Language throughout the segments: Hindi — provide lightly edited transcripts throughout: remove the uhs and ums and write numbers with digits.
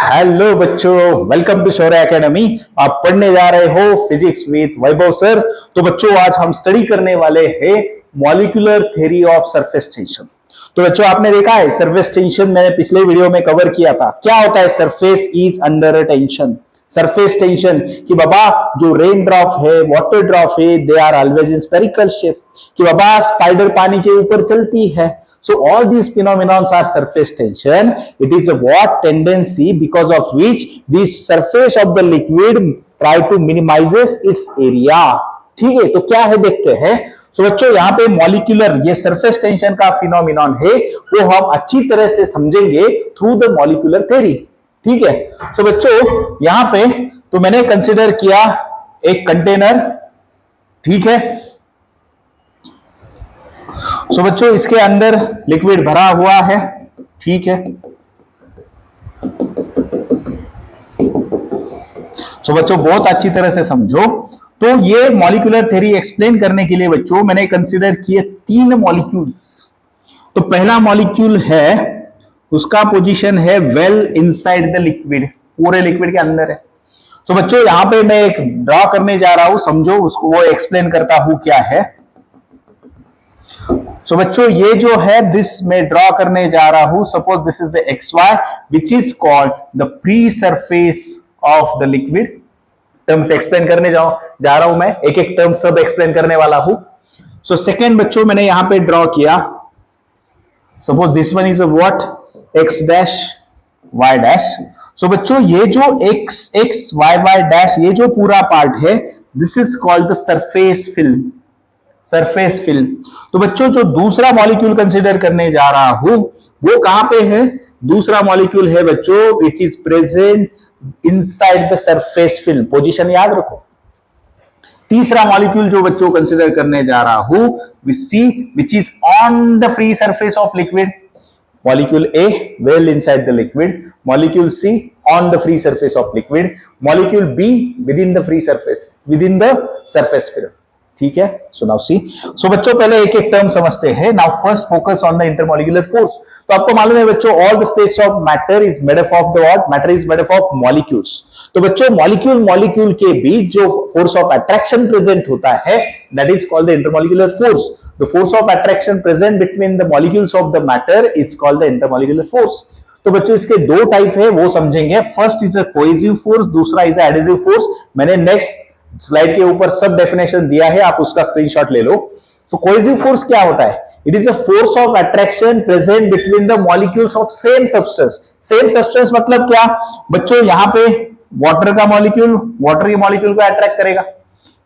हेलो बच्चों, वेलकम टू शौर्य एकेडमी। आप पढ़ने जा रहे हो फिजिक्स विद वैभव सर। तो बच्चों आज हम स्टडी करने वाले हैं molecular theory of surface tension. तो बच्चों आपने देखा है सरफेस टेंशन मैंने पिछले वीडियो में कवर किया था। क्या होता है surface is under a tension. Surface tension कि बाबा जो रेन ड्रॉप है, वाटर ड्रॉप है, they are always in spherical shape. कि बाबा स्पाइडर पानी के ऊपर चलती है। So all these phenomena are surface tension. It is a what tendency because of which the surface of the liquid try to minimizes its area. ठीक है, तो क्या है देखते हैं। तो बच्चों यहाँ पे मॉलिक्यूलर ये सरफेस टेंशन का फिनोमिनॉन है वो हम अच्छी तरह से समझेंगे थ्रू द मॉलिक्यूलर थ्योरी। ठीक है, तो बच्चों यहाँ पे तो मैंने कंसिडर किया एक कंटेनर। ठीक है, सो बच्चों इसके अंदर लिक्विड भरा हुआ है। ठीक है, सो बच्चों बहुत अच्छी तरह से समझो। तो ये मॉलिक्यूलर थ्योरी एक्सप्लेन करने के लिए बच्चों मैंने कंसीडर किए तीन मॉलिक्यूल्स। तो पहला मॉलिक्यूल है उसका पोजीशन है वेल इनसाइड द लिक्विड, पूरे लिक्विड के अंदर है। सो बच्चों यहां पे मैं एक ड्रॉ करने जा रहा हूं, समझो उसको, वो एक्सप्लेन करता हूं क्या है। सो बच्चों ये जो है दिस मैं ड्रॉ करने जा रहा हूं। Suppose this is the X Y which is called the pre surface of the liquid. Terms explain करने जा रहा हूं मैं, एक एक टर्म सब एक्सप्लेन करने वाला हूं। सो सेकेंड बच्चों मैंने यहां पे ड्रॉ किया। Suppose this one is a what x dash y dash. So बच्चों ये जो x x Y Y dash ये जो पूरा पार्ट है this is called the surface film. Surface film. तो बच्चों जो दूसरा मॉलिक्यूल कंसीडर करने जा रहा हूं वो कहां पे है। दूसरा मॉलिक्यूल है बच्चों which is present inside the surface film. Position याद रखो। तीसरा मॉलिक्यूल जो बच्चों कंसीडर करने जा रहा हूं which is on the free surface of liquid. Molecule A well inside the liquid, molecule C on the free surface of liquid, molecule B within the free surface, within the surface film. ठीक है, सो नाउ सी। सो बच्चों पहले एक एक टर्म समझते हैं। Now first focus on the intermolecular force. तो आपको मालूम है बच्चों all the states of matter is made up of the what, matter is made up of molecules. तो बच्चों मॉलिक्यूल मॉलिक्यूल के बीच जो फोर्स ऑफ अट्रैक्शन प्रेजेंट होता है that is called the intermolecular force. The force of attraction present between the molecules of the matter is called the intermolecular force. तो बच्चों इसके दो टाइप है वो समझेंगे। First is a cohesive force, दूसरा इज अ एडहेसिव फोर्स। मैंने नेक्स्ट स्लाइड के ऊपर सब डेफिनेशन दिया है, आप उसका स्क्रीनशॉट ले लो। सो कोहेसिव फोर्स क्या होता है। It is a force of attraction present between the molecules of same substance. Same substance मतलब क्या बच्चों, यहां पे वाटर का मॉलिक्यूल वाटर के मॉलिक्यूल को अट्रैक्ट करेगा,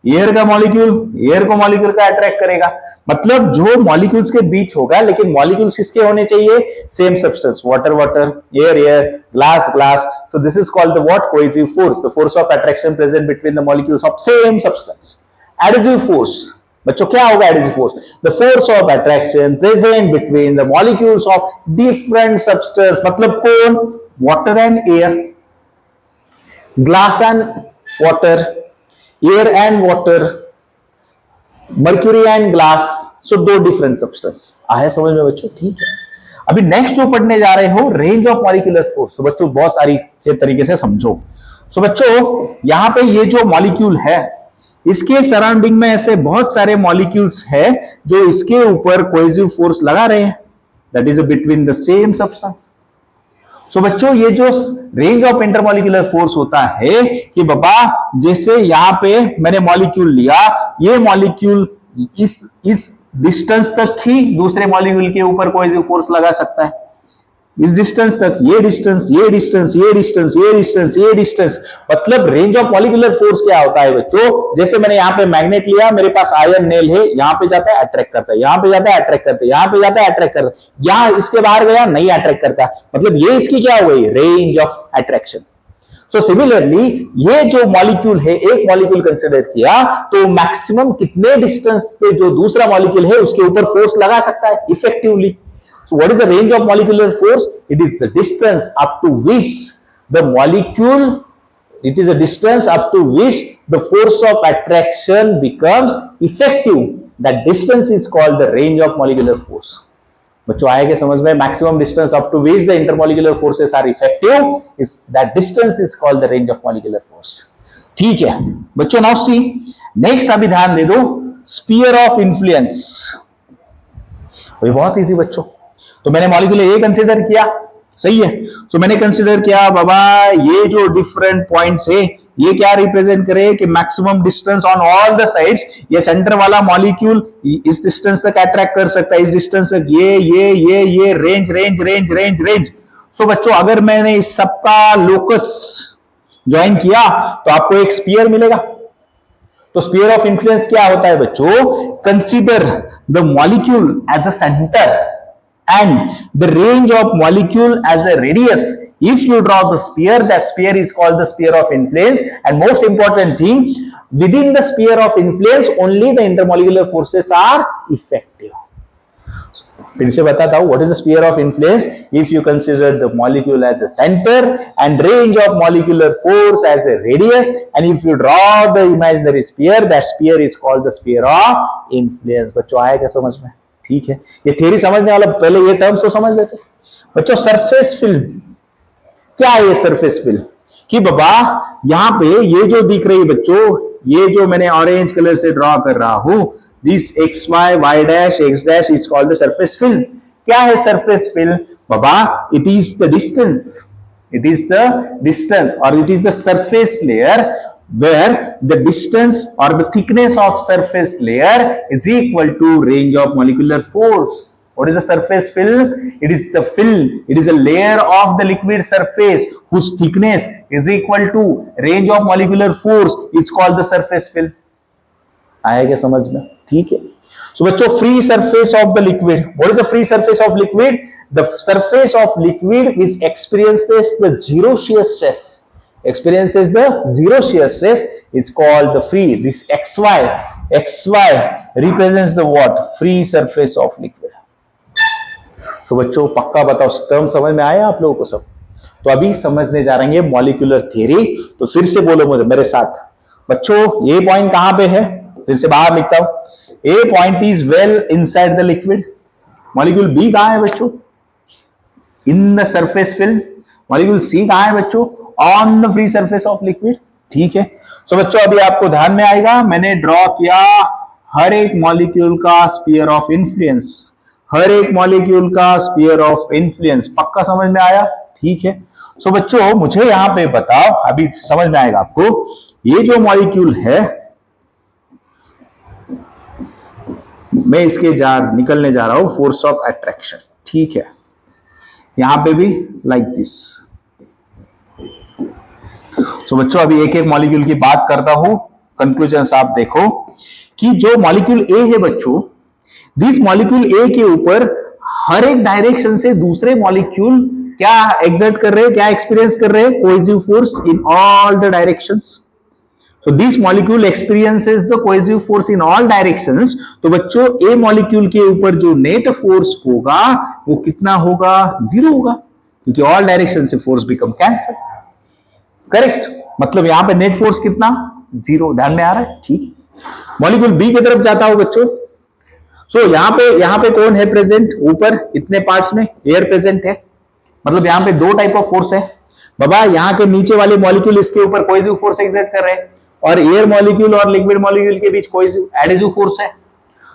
एयर का मॉलिक्यूल एयर को मॉलिक्यूल का अट्रैक्ट करेगा। मतलब जो मॉलिक्यूल्स के बीच होगा, लेकिन मॉलिक्यूल्स किसके होने चाहिए, same substance, water water, air air, glass glass. So this is called the what, cohesive force, the force of attraction present between the molecules of same substance. Adhesive force बच्चों क्या होगा adhesive force, the force of attraction present between the molecules of different substance। मतलब कौन, water and air, glass and water, air and water, mercury and glass। so दो different substance आया समझ में बच्चों। ठीक है, अभी नेक्स्ट जो पढ़ने जा रहे हो रेंज ऑफ मॉलिक्यूलर फोर्स। तो बच्चों बहुत अच्छे तरीके से समझो। सो बच्चों यहां पे ये जो मॉलिक्यूल है इसके सराउंडिंग में ऐसे बहुत सारे मॉलिक्यूल्स है जो इसके ऊपर कोहेसिव फोर्स लगा रहे हैं, that is between the same substance. So बच्चों ये जो रेंज ऑफ इंटरमॉलिक्यूलर फोर्स होता है कि बाबा जैसे यहां पे मैंने मॉलिक्यूल लिया, ये मॉलिक्यूल इस डिस्टेंस तक ही दूसरे मॉलिक्यूल के ऊपर कोहेसिव फोर्स लगा सकता है, इस डिस्टेंस तक, ये डिस्टेंस ये डिस्टेंस ये डिस्टेंस ये डिस्टेंस ये डिस्टेंस। मतलब रेंज ऑफ मॉलिक्यूलर फोर्स क्या होता है बच्चों, जैसे मैंने यहां पे मैग्नेट लिया, मेरे पास आयरन नेल है, यहां पे जाता है अट्रैक्ट करता है, यहां पे जाता है अट्रैक्ट करता है, यहां पे जाता है अट्रैक्ट करता है, यहां इसके बाहर गया नहीं अट्रैक्ट करता। मतलब ये इसकी क्या हो गई, range of attraction. So similarly ये जो मॉलिक्यूल है, एक मॉलिक्यूल कंसीडर किया तो मैक्सिमम कितने डिस्टेंस पे जो दूसरा मॉलिक्यूल है उसके ऊपर फोर्स लगा सकता है effectively. So what is the range of molecular force? It is the distance up to which the molecule, it is a distance up to which the force of attraction becomes effective. That distance is called the range of molecular force. बच्चों आएगा समझ में? Maximum distance up to which the intermolecular forces are effective, is that distance is called the range of molecular force. ठीक है बच्चों, नाउ सी नेक्स्ट, अभी ध्यान दे दो, स्पीयर ऑफ इन्फ्लुएंस। बहुत इजी बच्चों, तो मैंने मॉलिक्यूल ए कंसीडर किया, सही है। सो मैंने कंसीडर किया बाबा ये जो डिफरेंट पॉइंट्स है ये क्या रिप्रेजेंट करे कि maximum distance on all the sides, ये सेंटर वाला मॉलिक्यूल इस डिस्टेंस तक अट्रैक्ट कर सकता है, इस डिस्टेंस तक ये range range range range range. So बच्चों अगर मैंने इस सबका लोकस ज्वाइन किया तो आपको एक स्पीयर मिलेगा। तो स्पीयर ऑफ इन्फ्लुएंस क्या होता है बच्चों? Consider the molecule as a centre and the range of molecule as a radius. If you draw the sphere, that sphere is called the sphere of influence. And most important thing, within the sphere of influence only the intermolecular forces are effective. फिर से बताता हूं, what is the sphere of influence? If you consider the molecule as a center and range of molecular force as a radius, and if you draw the imaginary sphere, that sphere is called the sphere of influence. बच्चों आएगा समझ में? ठीक है, ये थ्योरी समझने वाला पहले ये टर्म्स तो समझ लेते बच्चों। सरफेस फिल्म क्या है? ये सरफेस फिल्म कि बाबा यहां पे ये जो दिख रही है बच्चों, ये जो मैंने ऑरेंज कलर से ड्रॉ कर रहा हूं, this X Y Y dash X dash is called the surface film. क्या है सरफेस फिल्म बाबा? It is the distance, it is the distance or it is the surface layer where the distance or the thickness of surface layer is equal to range of molecular force. What is the surface film? It is the film, it is a layer of the liquid surface whose thickness is equal to range of molecular force. It's called the surface film. आएगा समझ में? ठीक है। So बच्चों free surface of the liquid. What is the free surface of liquid? The surface of liquid which experiences the zero shear stress, experiences the zero shear stress, is called the free. This xy represents the what? Free surface of liquid. So बच्चों पक्का बताओ, टर्म समझ में आया आप लोगों को सब? तो अभी समझने जा रहे हैं मॉलिक्यूलर थ्योरी। तो फिर से बोलो मुझे मेरे साथ बच्चों, ये पॉइंट कहां पे है? फिर से बाहर लिखता हूं, A point is well inside the liquid. Molecule B कहां है बच्चों? In the surface film. Molecule C कहां है बच्चों? On the free surface of liquid. ठीक है। सो बच्चों अभी आपको ध्यान में आएगा, मैंने ड्रॉ किया हर एक मॉलिक्यूल का स्फीयर ऑफ इन्फ्लुएंस, हर एक मॉलिक्यूल का स्फीयर ऑफ इन्फ्लुएंस। पक्का समझ में आया? ठीक है। सो बच्चों मुझे यहां पे बताओ, अभी समझ में आएगा आपको, ये जो मॉलिक्यूल है मैं इसके निकलने जा रहा हूं फोर्स ऑफ अट्रैक्शन। ठीक है, यहां पे भी लाइक दिस। सो बच्चों अभी एक एक मॉलिक्यूल की बात करता हूं, कंक्लूजन आप देखो कि जो मॉलिक्यूल ए है बच्चों, दिस मॉलिक्यूल ए के ऊपर हर एक डायरेक्शन से दूसरे मॉलिक्यूल क्या एक्सर्ट कर रहे हैं, क्या एक्सपीरियंस कर रहे हैं? Cohesive force in all the directions. So this molecule experiences the cohesive force in all directions. तो बच्चों A मॉलिक्यूल के ऊपर जो नेट फोर्स होगा वो कितना होगा? 0 होगा, क्योंकि ऑल डायरेक्शन से फोर्स बिकम कैंसल। करेक्ट, मतलब यहां पे नेट फोर्स कितना? 0। ध्यान में आ रहा है? ठीक। मॉलिक्यूल बी की तरफ जाता हो बच्चों, सो यहां पे कौन है प्रेजेंट? ऊपर इतने पार्ट्स में एयर प्रेजेंट है, मतलब यहां पे दो टाइप ऑफ फोर्स है बाबा। यहां के नीचे वाले मॉलिक्यूल इसके ऊपर कोहेसिव फोर्स एक्सर्ट कर रहे हैं, और एयर मॉलिक्यूल और लिक्विड मॉलिक्यूल के बीच कोहेसिव एडहेसिव फोर्स है।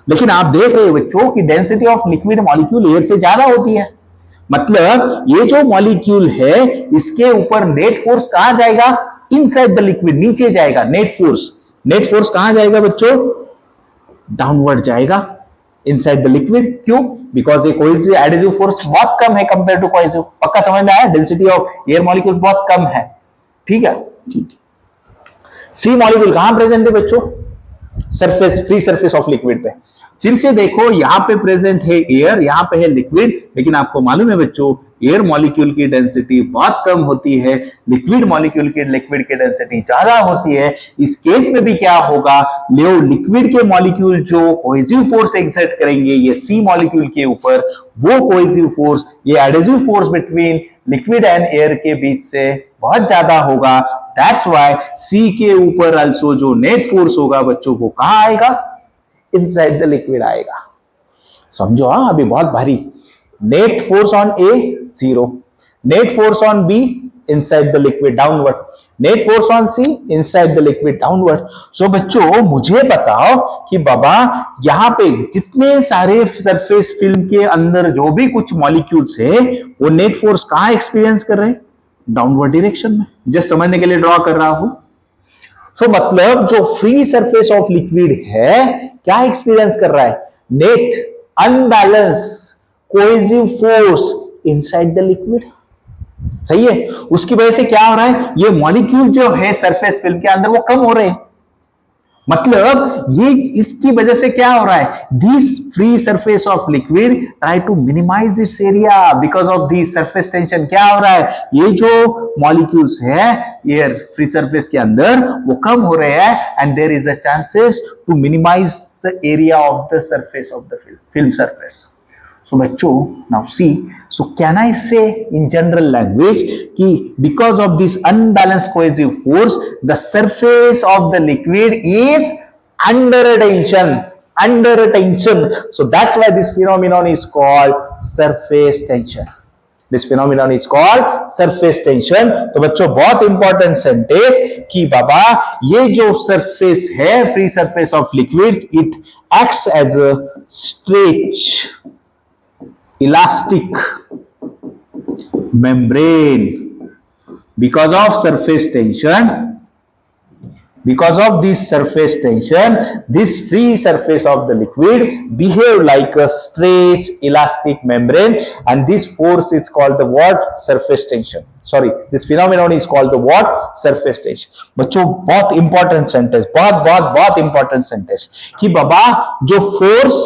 लेकिन आप देख रहे हो बच्चों कि density of liquid molecule air से ज्यादा होती है, मतलब ये जो मॉलिक्यूल है इसके ऊपर नेट फोर्स कहां जाएगा? इनसाइड द लिक्विड, नीचे जाएगा नेट फोर्स कहां जाएगा बच्चों? डाउनवर्ड जाएगा इनसाइड द लिक्विड। क्यों? बिकॉज ये कोहेसिव एडहेसिव फोर्स बहुत कम है कंपेयर टू कोहेसिव। पक्का समझ में आया? डेंसिटी ऑफ एयर मॉलिक्यूल्स बहुत कम है। ठीक है, ठीक। सी मॉलिक्यूल कहां प्रेजेंट है बच्चों? Surface, free surface of liquid पे। फिर से देखो यहां पे प्रेजेंट है एयर, यहां पे है लिक्विड, लेकिन आपको मालूम है बच्चों एयर मॉलिक्यूल की डेंसिटी बहुत कम होती है, लिक्विड मॉलिक्यूल की डेंसिटी ज्यादा होती है। इस केस में भी क्या होगा? लिक्विड के मॉलिक्यूल जो कोहेसिव फोर्स एक्सर्ट करेंगे ये सी मॉलिक्यूल के ऊपर, वो कोहेसिव फोर्स, ये adhesive force between liquid and air के बीच से बहुत ज्यादा होगा। दैट्स व्हाई सी के ऊपर अल्सो जो नेट फोर्स होगा बच्चों को कहां आएगा? इनसाइड द लिक्विड आएगा। समझो? हाँ, अभी बहुत भारी। Net force on A 0, net force on B inside the liquid downward, net force on C inside the liquid downward. So बच्चों मुझे बताओ कि बाबा यहां पे जितने सारे सरफेस फिल्म के अंदर जो भी कुछ मॉलिक्यूल्स है वो नेट फोर्स कहां एक्सपीरियंस कर रहे हैं? डाउनवर्ड डायरेक्शन में. जस्ट समझने के लिए ड्रॉ कर रहा हूं. सो मतलब जो फ्री सरफेस ऑफ लिक्विड है क्या एक्सपीरियंस कर रहा है? Net unbalance cohesive force inside the liquid. सही है. उसकी वजह से क्या हो रहा है? ये मॉलिक्यूल जो है सरफेस फिल्म के अंदर वो कम हो रहे हैं. मतलब ये इसकी वजह से क्या हो रहा है? This free surface of liquid try to minimise its area because of this surface tension. क्या हो रहा है? ये जो मॉलिक्यूल्स है एयर फ्री सरफेस के अंदर वो कम हो रहे हैं and there is a chances to minimise the area of the surface of the film surface. So बच्चों now see, so can I say in general language कि because of this unbalanced cohesive force the surface of the liquid is under a tension, under a tension. So that's why this phenomenon is called surface tension. This phenomenon is called surface tension. तो बच्चों बहुत इंपॉर्टेंट सेंटेंस कि बाबा ये जो सरफेस है free surface of liquid it acts as a stretch elastic membrane because of surface tension. Because of this surface tension this free surface of the liquid behave like a stretch elastic membrane and this force is called the what? Surface tension. Sorry, this phenomenon is called the what? Surface tension. बच्चों बहुत इंपॉर्टेंट सेंटेंस, बहुत बहुत बहुत इंपॉर्टेंट सेंटेंस कि बाबा जो force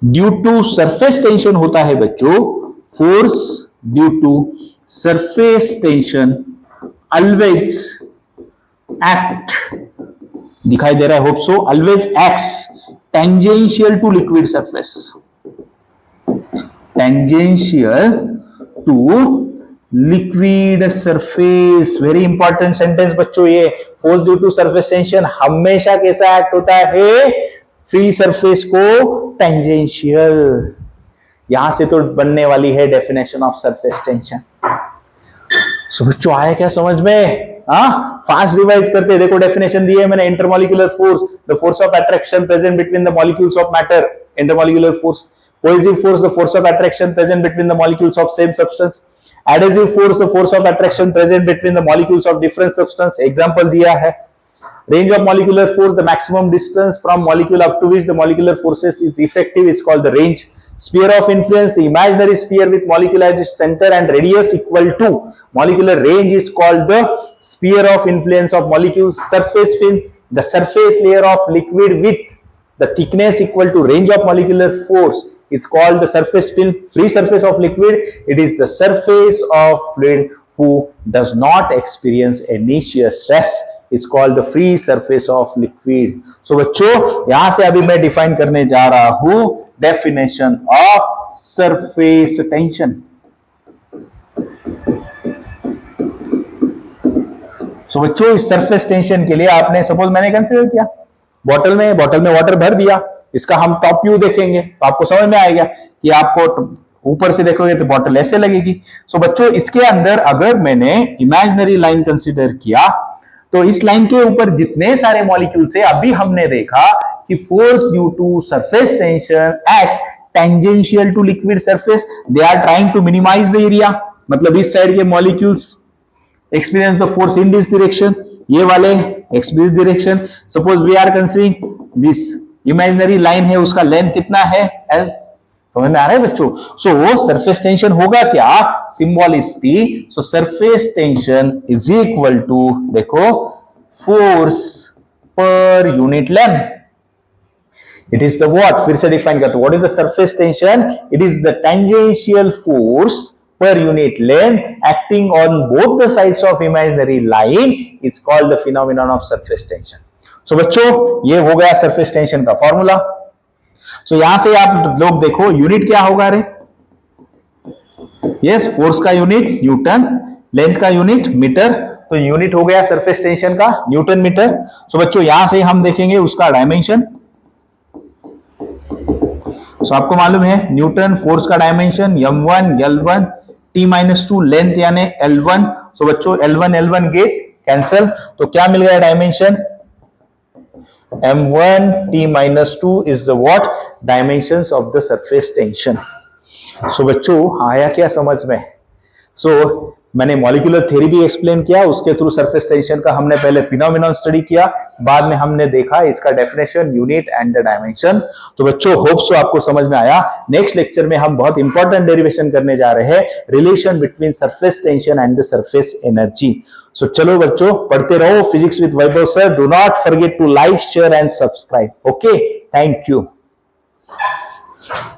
due to surface tension होता है बच्चों, force due to surface tension always act, दिखाई दे रहा है hope so, always acts tangential to liquid surface, tangential to liquid surface. Very important sentence बच्चों ये. Force due to surface tension हमेशा कैसा एक्ट होता है? फ्री सरफेस को टेंजेंशियल. यहां से तो बनने वाली है definition of surface tension. So बच्चों आया क्या समझ में? फास्ट रिवाइज करते. देखो डेफिनेशन दी है मैंने. Intermolecular force, the force of attraction present between the molecules of matter. Intermolecular force. Cohesive force, the force of attraction present between the molecules of same substance. Adhesive force, the force of attraction present between the molecules of different substance. Example दिया है. Range of molecular force, the maximum distance from molecule up to which the molecular forces is effective is called the range. Sphere of influence, the imaginary sphere with molecule at its center and radius equal to molecular range is called the sphere of influence of molecule. Surface film, the surface layer of liquid with the thickness equal to range of molecular force is called the surface film. Free surface of liquid, it is the surface of fluid who does not experience any shear stress. It's called the free surface of liquid. So बच्चों यहां से अभी मैं डिफाइन करने जा रहा हूं definition of surface tension. So बच्चों इस सरफेस टेंशन के लिए आपने सपोज मैंने कंसीडर किया बॉटल में वाटर भर दिया. इसका हम टॉप व्यू देखेंगे तो आपको समझ में आएगा कि आपको ऊपर से देखोगे तो बॉटल ऐसे लगेगी. सो बच्चों इसके अंदर अगर मैंने इमेजिनरी लाइन कंसीडर किया तो इस लाइन के ऊपर जितने सारे मॉलिक्यूल्स है अभी हमने देखा कि force due to surface tension acts tangential to liquid surface. They are trying to minimise the area. मतलब इस साइड के molecules experience the force in this direction, ये वाले experience direction. Suppose we are considering this imaginary line है, उसका लेंथ कितना है? L. समझ में आ रहा है बच्चों? सो सरफेस टेंशन होगा क्या? Symbol is T. So surface tension is equal to देखो फोर्स पर unit length. It is the what? फिर से डिफाइन करते. What is the surface tension? It is the tangential force per unit length acting on both the sides of imaginary line is called the phenomenon of surface tension. So बच्चों ये हो गया सरफेस टेंशन का फॉर्मूला. सो यहां से आप लोग देखो यूनिट क्या होगा रे? यस, फोर्स का यूनिट न्यूटन, लेंथ का यूनिट मीटर. तो यूनिट हो गया सरफेस टेंशन का न्यूटन मीटर. सो बच्चों यहां से हम देखेंगे उसका डायमेंशन. सो आपको मालूम है न्यूटन फोर्स का dimension m1 L1 T-2 length यानी L1। सो बच्चों L1 गेट कैंसल, तो क्या मिल गया dimension m1 T-2 is the what dimensions of the surface tension. So बच्चों आया क्या समझ में? सो मैंने मॉलिक्यूलर थ्योरी भी एक्सप्लेन किया, उसके थ्रू सरफेस टेंशन का हमने पहले फिनोमेनन स्टडी किया, बाद में हमने देखा इसका definition, unit and the dimension. तो बच्चों होप सो आपको समझ में आया। नेक्स्ट लेक्चर में हम बहुत इंपॉर्टेंट डेरिवेशन करने जा रहे हैं, relation between surface tension and the surface energy. So चलो बच्चों पढ़ते रहो physics with Vaibhav sir. Do not forget to like, share and subscribe. Okay, thank you.